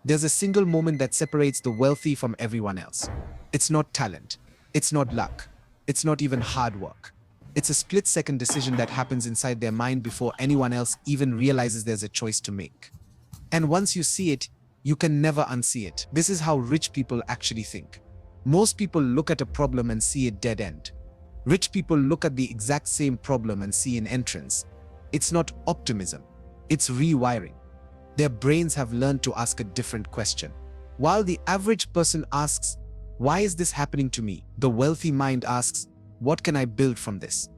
There's a single moment that separates the wealthy from everyone else. It's not talent. It's not luck. It's not even hard work. It's a split-second decision that happens inside their mind before anyone else even realizes there's a choice to make. And once you see it, you can never unsee it. This is how rich people actually think. Most people look at a problem and see a dead end. Rich people look at the exact same problem and see an entrance. It's not optimism. It's rewiring. Their brains have learned to ask a different question. While the average person asks, "Why is this happening to me?" the wealthy mind asks, "What can I build from this?"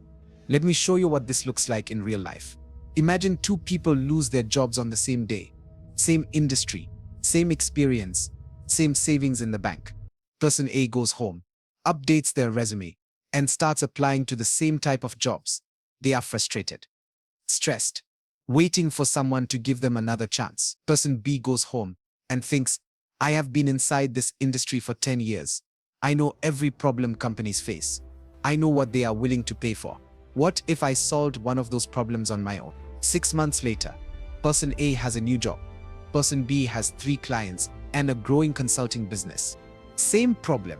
Let me show you what this looks like in real life. Imagine two people lose their jobs on the same day. Same industry, same experience, same savings in the bank. Person A goes home, updates their resume, and starts applying to the same type of jobs. They are frustrated, stressed, waiting for someone to give them another chance. Person B goes home and thinks, "I have been inside this industry for 10 years. I know every problem companies face. I know what they are willing to pay for. What if I solved one of those problems on my own?" 6 months later, person A has a new job. Person B has 3 clients and a growing consulting business. Same problem,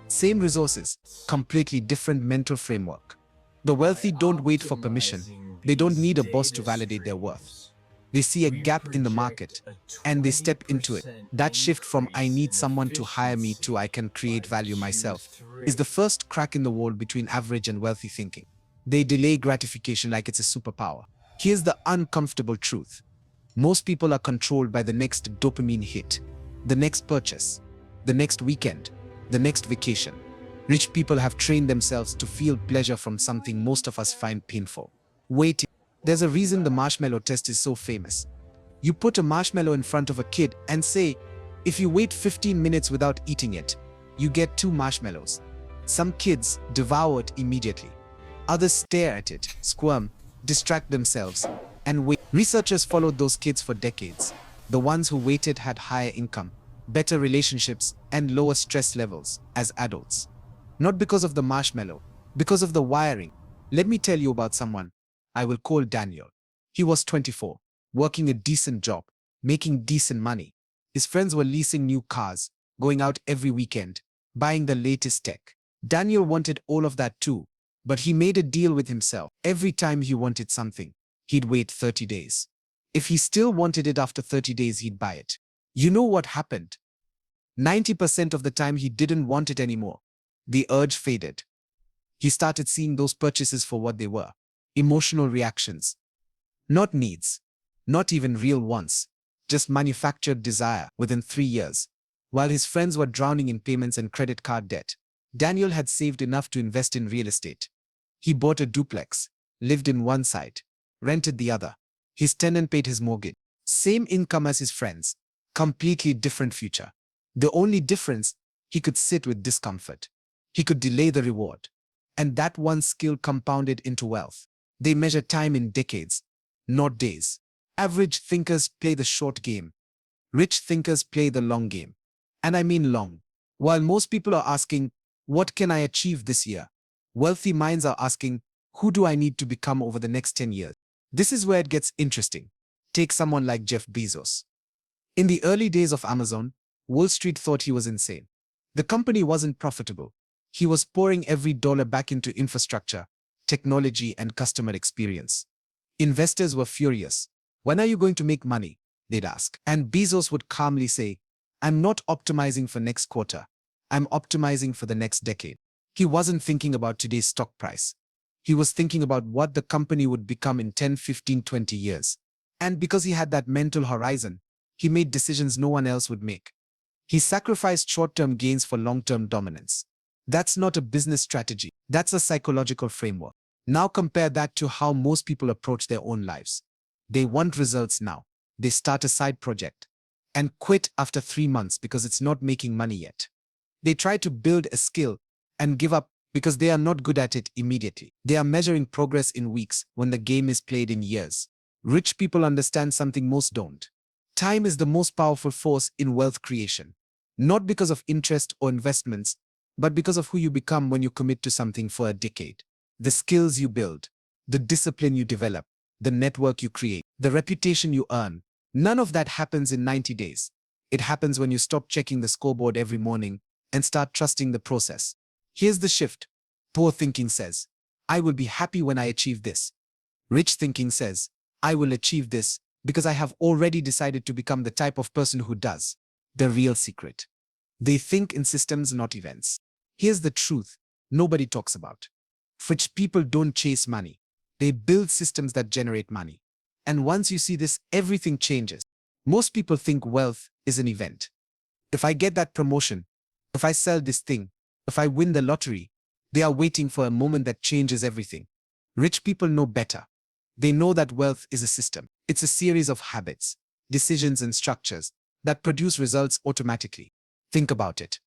same resources, completely different mental framework. The wealthy don't wait for permission. They don't need a boss to validate their worth. They see a gap in the market and they step into it. That shift from "I need someone to hire me" to "I can create value myself" is the first crack in the wall between average and wealthy thinking. They delay gratification like it's a superpower. Here's the uncomfortable truth. Most people are controlled by the next dopamine hit, the next purchase, the next weekend, the next vacation. Rich people have trained themselves to feel pleasure from something most of us find painful: waiting. There's a reason the marshmallow test is so famous. You put a marshmallow in front of a kid and say, "If you wait 15 minutes without eating it, you get 2 marshmallows." Some kids devour it immediately. Others stare at it, squirm, distract themselves, and wait. Researchers followed those kids for decades. The ones who waited had higher income, better relationships, and lower stress levels as adults. Not because of the marshmallow, because of the wiring. Let me tell you about someone. I will call Daniel. He was 24, working a decent job, making decent money. His friends were leasing new cars, going out every weekend, buying the latest tech. Daniel wanted all of that too, but he made a deal with himself. Every time he wanted something, he'd wait 30 days. If he still wanted it after 30 days, he'd buy it. You know what happened? 90% of the time he didn't want it anymore. The urge faded. He started seeing those purchases for what they were: emotional reactions. Not needs, not even real wants, just manufactured desire. Within 3 years, while his friends were drowning in payments and credit card debt, Daniel had saved enough to invest in real estate. He bought a duplex, lived in one side, rented the other. His tenant paid his mortgage. Same income as his friends, completely different future. The only difference, he could sit with discomfort. He could delay the reward. And that one skill compounded into wealth. They measure time in decades, not days. Average thinkers play the short game. Rich thinkers play the long game. And I mean long. While most people are asking, "What can I achieve this year?" wealthy minds are asking, "Who do I need to become over the next 10 years?" This is where it gets interesting. Take someone like Jeff Bezos. In the early days of Amazon, Wall Street thought he was insane. The company wasn't profitable. He was pouring every dollar back into infrastructure, technology, and customer experience. Investors were furious. "When are you going to make money?" they'd ask. And Bezos would calmly say, "I'm not optimizing for next quarter. I'm optimizing for the next decade." He wasn't thinking about today's stock price. He was thinking about what the company would become in 10, 15, 20 years. And because he had that mental horizon, he made decisions no one else would make. He sacrificed short-term gains for long-term dominance. That's not a business strategy. That's a psychological framework. Now compare that to how most people approach their own lives. They want results now. They start a side project and quit after 3 months because it's not making money yet. They try to build a skill and give up because they are not good at it immediately. They are measuring progress in weeks when the game is played in years. Rich people understand something most don't. Time is the most powerful force in wealth creation. Not because of interest or investments, but because of who you become when you commit to something for a decade. The skills you build, the discipline you develop, the network you create, the reputation you earn. None of that happens in 90 days. It happens when you stop checking the scoreboard every morning and start trusting the process. Here's the shift. Poor thinking says, I will be happy when I achieve this. Rich thinking says, I will achieve this because I have already decided to become the type of person who does. The real secret. They think in systems, not events. Here's the truth nobody talks about. Rich people don't chase money. They build systems that generate money. And once you see this, everything changes. Most people think wealth is an event. If I get that promotion, if I sell this thing, if I win the lottery, they are waiting for a moment that changes everything. Rich people know better. They know that wealth is a system. It's a series of habits, decisions, and structures that produce results automatically. Think about it.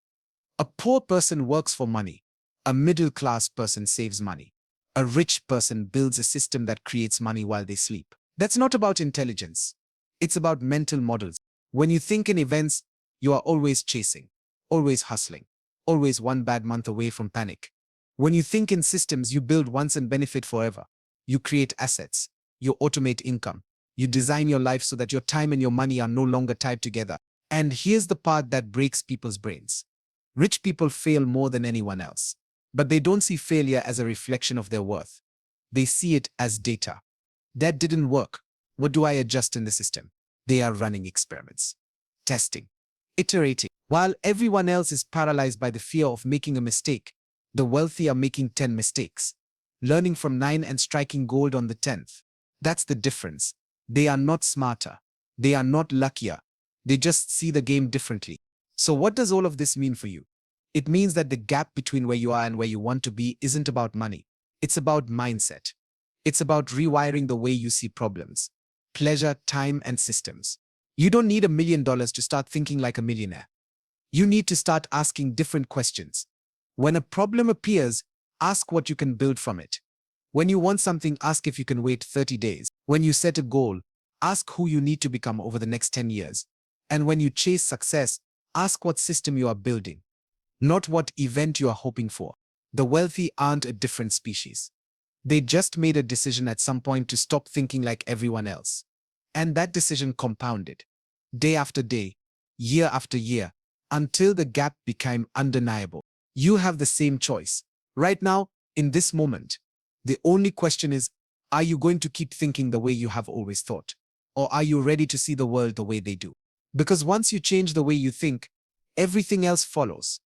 A poor person works for money. A middle-class person saves money. A rich person builds a system that creates money while they sleep. That's not about intelligence. It's about mental models. When you think in events, you are always chasing, always hustling, always one bad month away from panic. When you think in systems, you build once and benefit forever. You create assets. You automate income. You design your life so that your time and your money are no longer tied together. And here's the part that breaks people's brains. Rich people fail more than anyone else. But they don't see failure as a reflection of their worth. They see it as data. That didn't work. What do I adjust in the system? They are running experiments, testing, iterating. While everyone else is paralyzed by the fear of making a mistake, the wealthy are making 10 mistakes, learning from 9 and striking gold on the 10th. That's the difference. They are not smarter. They are not luckier. They just see the game differently. So what does all of this mean for you? It means that the gap between where you are and where you want to be isn't about money. It's about mindset. It's about rewiring the way you see problems, pleasure, time, and systems. You don't need $1 million to start thinking like a millionaire. You need to start asking different questions. When a problem appears, ask what you can build from it. When you want something, ask if you can wait 30 days. When you set a goal, ask who you need to become over the next 10 years. And when you chase success, ask what system you are building, not what event you are hoping for. The wealthy aren't a different species. They just made a decision at some point to stop thinking like everyone else. And that decision compounded, day after day, year after year, until the gap became undeniable. You have the same choice. Right now, in this moment, the only question is, are you going to keep thinking the way you have always thought? Or are you ready to see the world the way they do? Because once you change the way you think, everything else follows.